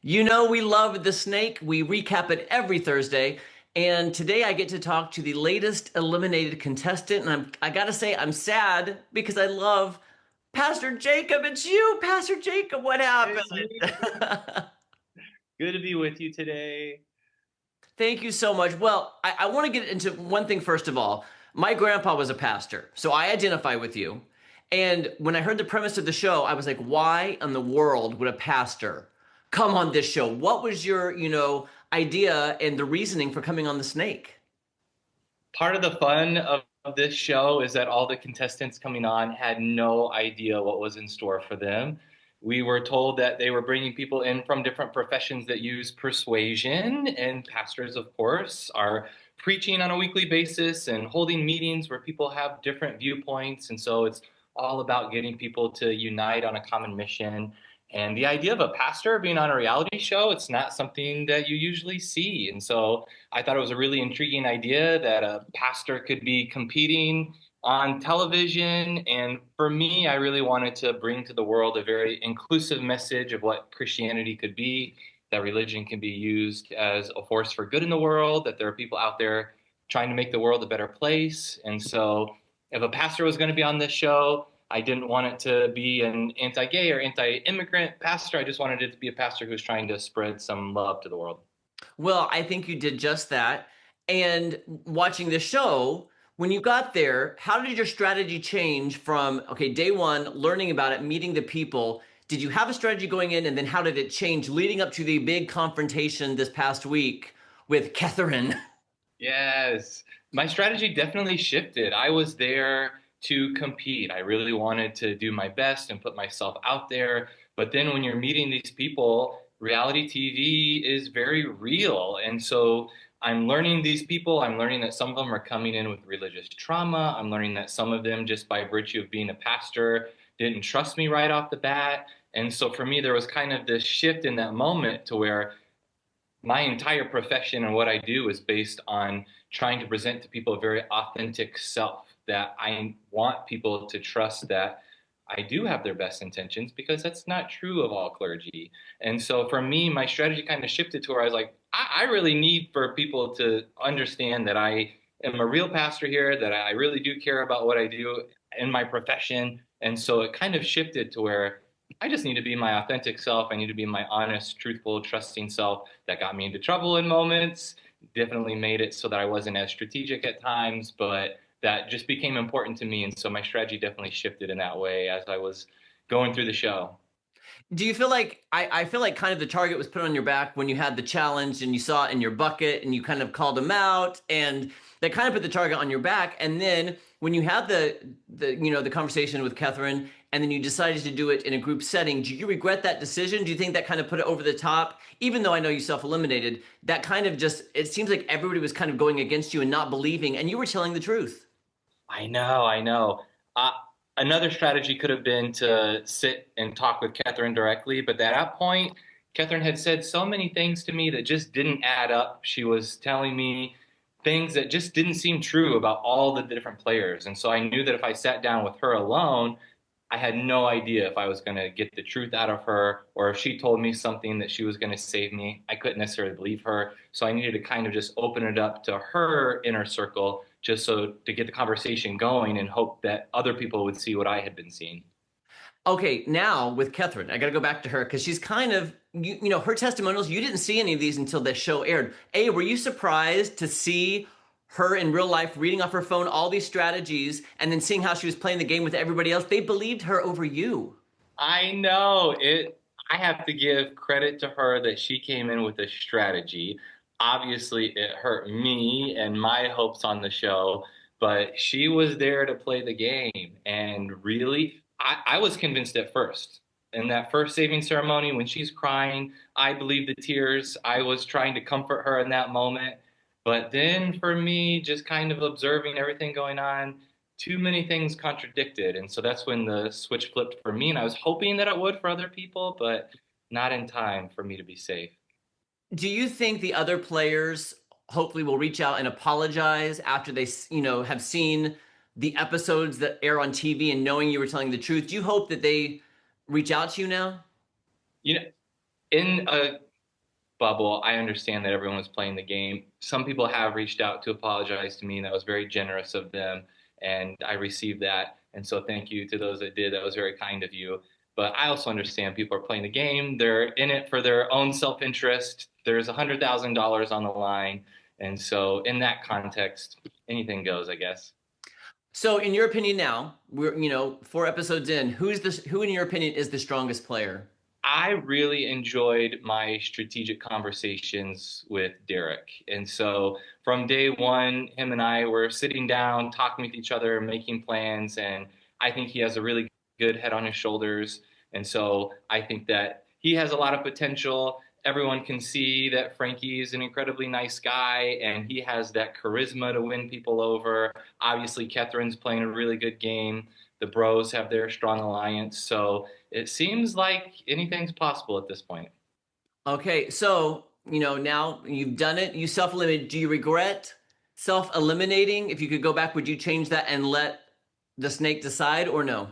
You know, we love The Snake. We recap it every Thursday. And today I get to talk to the latest eliminated contestant. And I gotta say, I'm sad because I love Pastor Jacob. It's you, Pastor Jacob. What It's me. happened? Good to be with you today. Thank you so much. Well, I want to get into one thing first of all. My grandpa was a pastor, so I identify with you. And when I heard the premise of the show, I was like, why in the world would a pastor come on this show? What was your, idea and the reasoning for coming on The Snake? Part of the fun of this show is that all the contestants coming on had no idea what was in store for them. We were told that they were bringing people in from different professions that use persuasion, and pastors, of course, are preaching on a weekly basis and holding meetings where people have different viewpoints. And so it's all about getting people to unite on a common mission. And the idea of a pastor being on a reality show, it's not something that you usually see. And so I thought it was a really intriguing idea that a pastor could be competing on television. And for me, I really wanted to bring to the world a very inclusive message of what Christianity could be, that religion can be used as a force for good in the world, that there are people out there trying to make the world a better place. And so if a pastor was going to be on this show, I didn't want it to be an anti-gay or anti-immigrant pastor. I just wanted it to be a pastor who's trying to spread some love to the world. Well, I think you did just that. And watching the show, when you got there, how did your strategy change from, okay, day one, learning about it, meeting the people? Did you have a strategy going in? And then how did it change leading up to the big confrontation this past week with Catherine? Yes, my strategy definitely shifted. I was there to compete. I really wanted to do my best and put myself out there. But then when you're meeting these people, reality TV is very real. And so I'm learning these people. I'm learning that some of them are coming in with religious trauma. I'm learning that some of them, just by virtue of being a pastor, didn't trust me right off the bat. And so for me, there was kind of this shift in that moment to where my entire profession and what I do is based on trying to present to people a very authentic self that I want people to trust that I do have their best intentions because that's not true of all clergy. And so for me, my strategy kind of shifted to where I was like, I really need for people to understand that I am a real pastor here, that I really do care about what I do in my profession. And so it kind of shifted to where I just need to be my authentic self. I need to be my honest, truthful, trusting self that got me into trouble in moments, definitely made it so that I wasn't as strategic at times, but that just became important to me. And so my strategy definitely shifted in that way as I was going through the show. Do you feel like I feel like kind of the target was put on your back when you had the challenge and you saw it in your bucket and you kind of called them out and they kind of put the target on your back, and then when you had the conversation with Catherine and then you decided to do it in a group setting, do you regret that decision? Do you think that kind of put it over the top? Even though I know you self-eliminated, that kind of just, it seems like everybody was kind of going against you and not believing, and you were telling the truth. I know, I know. Uh, Another strategy could have been to sit and talk with Catherine directly, but at that point, Catherine had said so many things to me that just didn't add up. She was telling me things that just didn't seem true about all the different players. And so I knew that if I sat down with her alone, I had no idea if I was going to get the truth out of her or if she told me something that she was going to save me. I couldn't necessarily believe her. So I needed to kind of just open it up to her inner circle just so to get the conversation going and hope that other people would see what I had been seeing. Okay, now with Catherine, I got to go back to her because she's kind of, her testimonials, you didn't see any of these until the show aired. A, were you surprised to see her in real life reading off her phone all these strategies and then seeing how she was playing the game with everybody else? They believed her over you. I know it. I have to give credit to her that she came in with a strategy. Obviously, it hurt me and my hopes on the show, but she was there to play the game. And really, I was convinced at first. In that first saving ceremony, when she's crying, I believe the tears. I was trying to comfort her in that moment. But then for me, just kind of observing everything going on, too many things contradicted. And so that's when the switch flipped for me. And I was hoping that it would for other people, but not in time for me to be safe. Do you think the other players hopefully will reach out and apologize after they, have seen the episodes that air on TV and knowing you were telling the truth? Do you hope that they reach out to you now? You know, in a bubble. I understand that everyone was playing the game. Some people have reached out to apologize to me, and that was very generous of them, and I received that. And so thank you to those that did. That was very kind of you. But I also understand people are playing the game. They're in it for their own self-interest. There's $100,000 on the line. And so in that context, anything goes, I guess. So, in your opinion, now we're 4 episodes in. Who, in your opinion, is the strongest player? I really enjoyed my strategic conversations with Derek. And so from day one, him and I were sitting down, talking with each other, making plans. And I think he has a really good head on his shoulders. And so I think that he has a lot of potential. Everyone can see that Frankie is an incredibly nice guy and he has that charisma to win people over. Obviously, Catherine's playing a really good game. The bros have their strong alliance. So it seems like anything's possible at this point. Okay, so now you've done it. You self-eliminated. Do you regret self-eliminating? If you could go back, would you change that and let the snake decide, or no?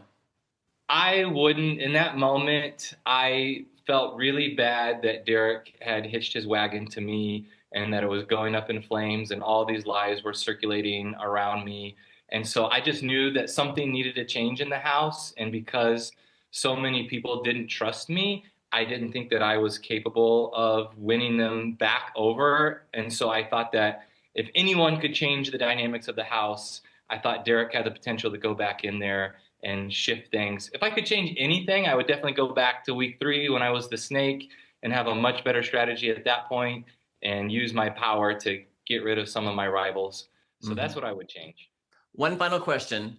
I wouldn't. In that moment, I felt really bad that Derek had hitched his wagon to me and that it was going up in flames and all these lies were circulating around me. And so I just knew that something needed to change in the house. And because so many people didn't trust me, I didn't think that I was capable of winning them back over. And so I thought that if anyone could change the dynamics of the house, I thought Derek had the potential to go back in there and shift things. If I could change anything, I would definitely go back to week 3 when I was the snake and have a much better strategy at that point and use my power to get rid of some of my rivals. So that's what I would change. One final question.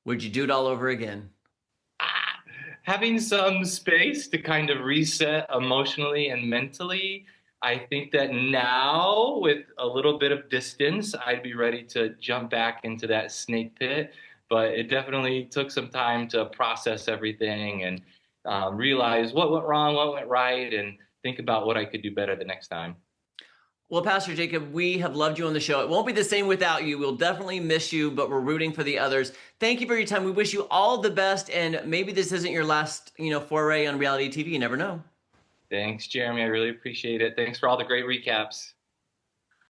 Would you do it all over again? Ah, having some space to kind of reset emotionally and mentally, I think that now, with a little bit of distance, I'd be ready to jump back into that snake pit. But it definitely took some time to process everything and realize what went wrong, what went right, and think about what I could do better the next time. Well, Pastor Jacob, we have loved you on the show. It won't be the same without you. We'll definitely miss you, but we're rooting for the others. Thank you for your time. We wish you all the best, and maybe this isn't your last, foray on reality TV. You never know. Thanks, Jeremy. I really appreciate it. Thanks for all the great recaps.